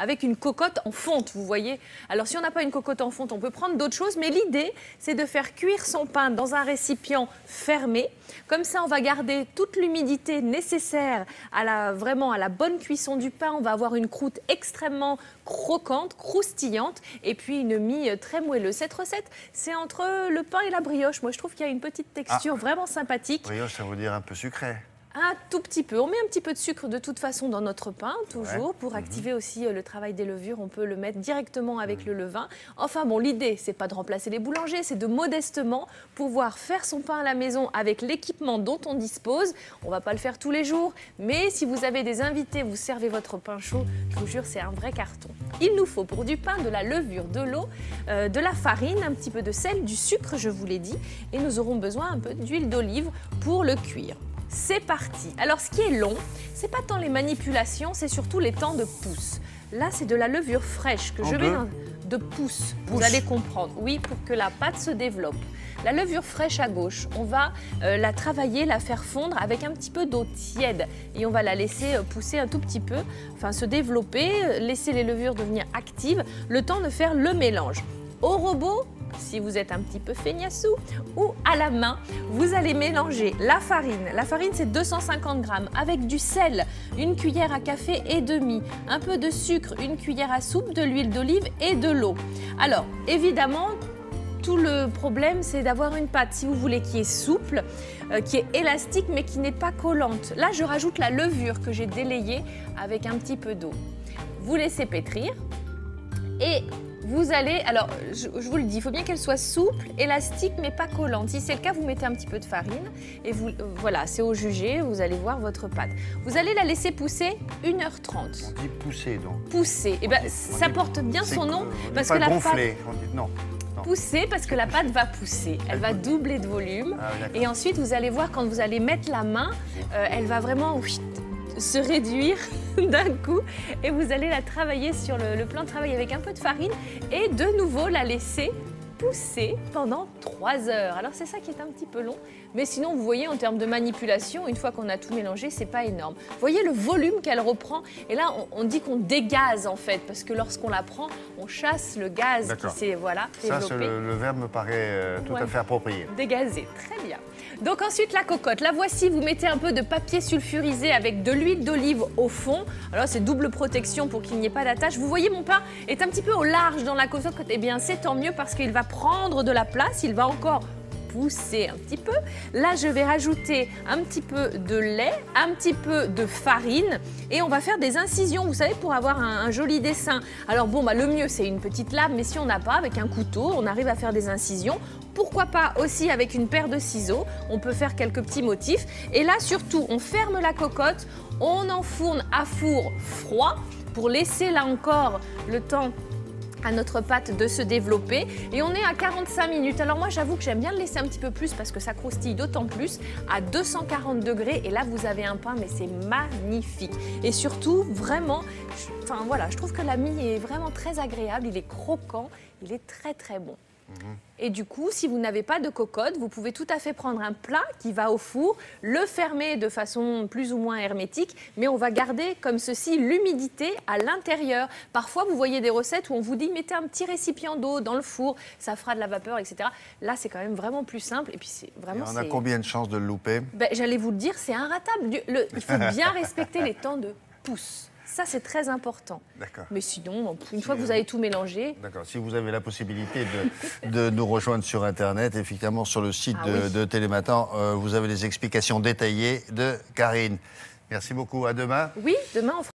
avec une cocotte en fonte, vous voyez. Alors si on n'a pas une cocotte en fonte, on peut prendre d'autres choses, mais l'idée, c'est de faire cuire son pain dans un récipient fermé. Comme ça, on va garder toute l'humidité nécessaire vraiment à la bonne cuisson du pain. On va avoir une croûte extrêmement croquante, croustillante, et puis une mie très moelleuse. Cette recette, c'est entre le pain et la brioche. Moi, je trouve qu'il y a une petite texture vraiment sympathique. Brioche, ça veut dire un peu sucré. Un tout petit peu. On met un petit peu de sucre de toute façon dans notre pain, toujours, pour activer aussi le travail des levures. On peut le mettre directement avec le levain. Enfin bon, l'idée, c'est pas de remplacer les boulangers, c'est de modestement pouvoir faire son pain à la maison avec l'équipement dont on dispose. On va pas le faire tous les jours, mais si vous avez des invités, vous servez votre pain chaud, je vous jure, c'est un vrai carton. Il nous faut pour du pain de la levure, de l'eau, de la farine, un petit peu de sel, du sucre, je vous l'ai dit, et nous aurons besoin un peu d'huile d'olive pour le cuire. C'est parti. Alors, ce qui est long, c'est pas tant les manipulations, c'est surtout les temps de pousse. Là, c'est de la levure fraîche que je vais de pousse. Vous allez comprendre. Oui, pour que la pâte se développe. La levure fraîche à gauche, on va la travailler, la faire fondre avec un petit peu d'eau tiède. Et on va la laisser pousser un tout petit peu, enfin se développer, laisser les levures devenir actives, le temps de faire le mélange. Au robot, si vous êtes un petit peu feignassou, ou à la main, vous allez mélanger la farine. La farine, c'est 250 grammes avec du sel, une cuillère à café et demi, un peu de sucre, une cuillère à soupe, de l'huile d'olive et de l'eau. Alors, évidemment, tout le problème, c'est d'avoir une pâte, si vous voulez, qui est souple, qui est élastique, mais qui n'est pas collante. Là, je rajoute la levure que j'ai délayée avec un petit peu d'eau. Vous laissez pétrir et vous allez, alors je vous le dis, il faut bien qu'elle soit souple, élastique, mais pas collante. Si c'est le cas, vous mettez un petit peu de farine et vous, voilà, c'est au jugé, vous allez voir votre pâte. Vous allez la laisser pousser 1h30. On dit pousser donc. Pousser, et ben, ça porte bien son nom parce que pas la gonfler, pâte... on dit non. Pousser parce que la pâte va pousser, elle va doubler de volume. Et ensuite, vous allez voir, quand vous allez mettre la main, elle va vraiment se réduire d'un coup et vous allez la travailler sur le plan de travail avec un peu de farine et de nouveau la laisser pousser pendant 3 heures. Alors c'est ça qui est un petit peu long, mais sinon vous voyez en termes de manipulation, une fois qu'on a tout mélangé, c'est pas énorme. Vous voyez le volume qu'elle reprend et là on dit qu'on dégaze en fait parce que lorsqu'on la prend, on chasse le gaz qui s'est développé. Ça, le verbe me paraît tout à fait approprié. Dégazer, très bien. Donc ensuite la cocotte, la voici, vous mettez un peu de papier sulfurisé avec de l'huile d'olive au fond. Alors c'est double protection pour qu'il n'y ait pas d'attache. Vous voyez mon pain est un petit peu au large dans la cocotte, eh bien c'est tant mieux parce qu'il va prendre de la place, il va encore pousser un petit peu. Là, je vais rajouter un petit peu de lait, un petit peu de farine et on va faire des incisions, vous savez, pour avoir un joli dessin. Alors bon, le mieux, c'est une petite lame, mais si on n'a pas, avec un couteau, on arrive à faire des incisions. Pourquoi pas aussi avec une paire de ciseaux, on peut faire quelques petits motifs. Et là, surtout, on ferme la cocotte, on enfourne à four froid pour laisser là encore le temps à notre pâte de se développer et on est à 45 minutes. Alors moi j'avoue que j'aime bien le laisser un petit peu plus parce que ça croustille d'autant plus à 240 degrés et là vous avez un pain mais c'est magnifique et surtout vraiment, enfin voilà, je trouve que la mie est vraiment très agréable, il est croquant, il est très très bon. Et du coup, si vous n'avez pas de cocotte, vous pouvez tout à fait prendre un plat qui va au four, le fermer de façon plus ou moins hermétique, mais on va garder comme ceci l'humidité à l'intérieur. Parfois, vous voyez des recettes où on vous dit mettez un petit récipient d'eau dans le four, ça fera de la vapeur, etc. Là, c'est quand même vraiment plus simple. Et puis, c'est vraiment. Et on a combien de chances de le louper? J'allais vous le dire, c'est inratable. Il faut bien respecter les temps de pousse. Ça, c'est très important. D'accord. Mais sinon, une fois que vous avez tout mélangé... D'accord. Si vous avez la possibilité de nous rejoindre sur Internet, effectivement, sur le site de Télématin, vous avez les explications détaillées de Karine. Merci beaucoup. À demain. Oui, demain, on fera...